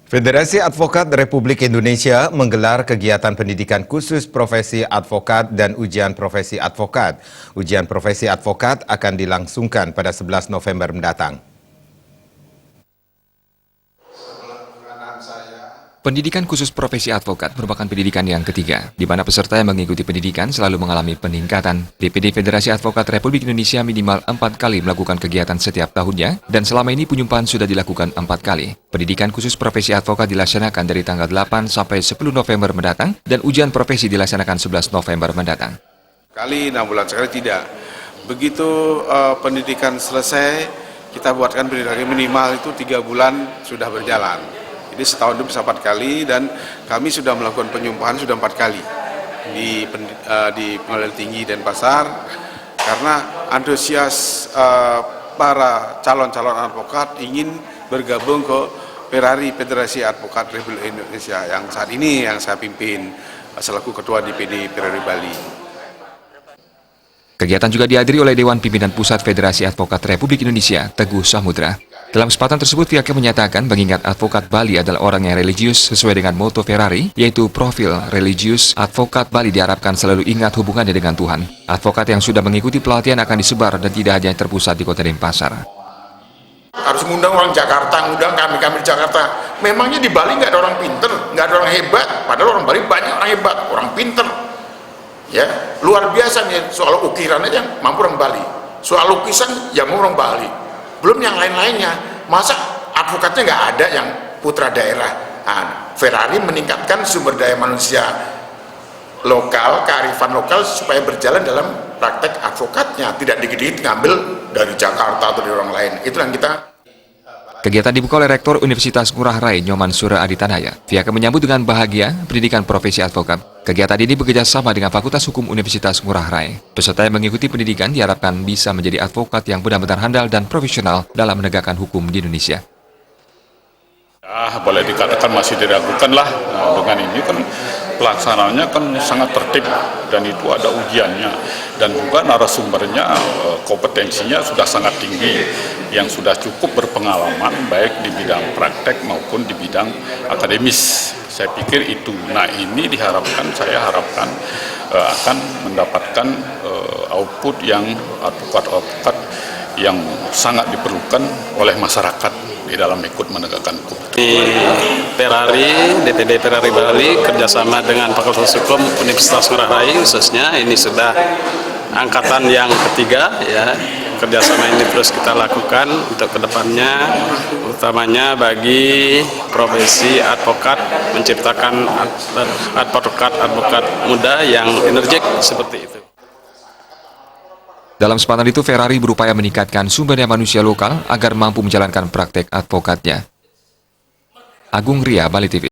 Federasi Advokat Republik Indonesia menggelar kegiatan pendidikan khusus profesi advokat dan ujian profesi advokat. Ujian profesi advokat akan dilangsungkan pada 11 November mendatang. Pendidikan khusus profesi advokat merupakan pendidikan yang ketiga, di mana peserta yang mengikuti pendidikan selalu mengalami peningkatan. DPD Federasi Advokat Republik Indonesia minimal 4 kali melakukan kegiatan setiap tahunnya, dan selama ini penyumpahan sudah dilakukan 4 kali. Pendidikan khusus profesi advokat dilaksanakan dari tanggal 8 sampai 10 November mendatang, dan ujian profesi dilaksanakan 11 November mendatang. Kali 6 bulan sekali tidak. Begitu pendidikan selesai, kita buatkan pendidikan minimal itu 3 bulan sudah berjalan. Jadi setahun itu bisa 4 kali, dan kami sudah melakukan penyumpahan sudah 4 kali di Pengadilan Tinggi Denpasar, karena antusias para calon-calon advokat ingin bergabung ke Ferrari Federasi Advokat Republik Indonesia yang saat ini yang saya pimpin selaku Ketua DPD Ferrari Bali. Kegiatan juga dihadiri oleh Dewan Pimpinan Pusat Federasi Advokat Republik Indonesia, Teguh Samudra. Dalam kesempatan tersebut, pihaknya menyatakan mengingat advokat Bali adalah orang yang religius sesuai dengan moto Ferrari, yaitu profil religius, advokat Bali diharapkan selalu ingat hubungannya dengan Tuhan. Advokat yang sudah mengikuti pelatihan akan disebar dan tidak hanya terpusat di Kota Denpasar. Harus mengundang orang Jakarta, mengundang kami di Jakarta. Memangnya di Bali nggak ada orang pinter, nggak ada orang hebat, padahal orang Bali banyak orang hebat, orang pinter. Ya, luar biasa nih, soal ukiran aja mampu orang Bali, soal lukisan ya mampu orang Bali, belum yang lain-lainnya. Masa advokatnya nggak ada yang putra daerah? Nah, Ferrari meningkatkan sumber daya manusia lokal, kearifan lokal supaya berjalan dalam praktek advokatnya, tidak dikit-dikit ngambil dari Jakarta atau dari orang lain. Itu yang kita. Kegiatan dibuka oleh Rektor Universitas Ngurah Rai, Nyoman Sura Aditanaya. Pihaknya menyambut dengan bahagia pendidikan profesi advokat. Kegiatan ini bekerja sama dengan Fakultas Hukum Universitas Ngurah Rai. Peserta yang mengikuti pendidikan diharapkan bisa menjadi advokat yang benar-benar handal dan profesional dalam menegakkan hukum di Indonesia. Boleh dikatakan masih diragukan lah, dengan ini kan pelaksanaannya kan sangat tertib dan itu ada ujiannya, dan juga narasumbernya kompetensinya sudah sangat tinggi, yang sudah cukup berpengalaman baik di bidang praktek maupun di bidang akademis. Saya pikir itu. Nah, ini saya harapkan akan mendapatkan output yang advokat-advokat yang sangat diperlukan oleh masyarakat di dalam ikut menegakkan hukum. Di Ferrari, DPD Ferrari Bali kerjasama dengan Fakultas Hukum Universitas Ngurah Rai khususnya, ini sudah angkatan yang ketiga ya. Kerjasama ini terus kita lakukan untuk kedepannya, utamanya bagi profesi advokat, menciptakan advokat muda yang energik seperti itu. Dalam kesempatan itu, Ferrari berupaya meningkatkan sumber daya manusia lokal agar mampu menjalankan praktek advokatnya. Agung Ria, Bali TV.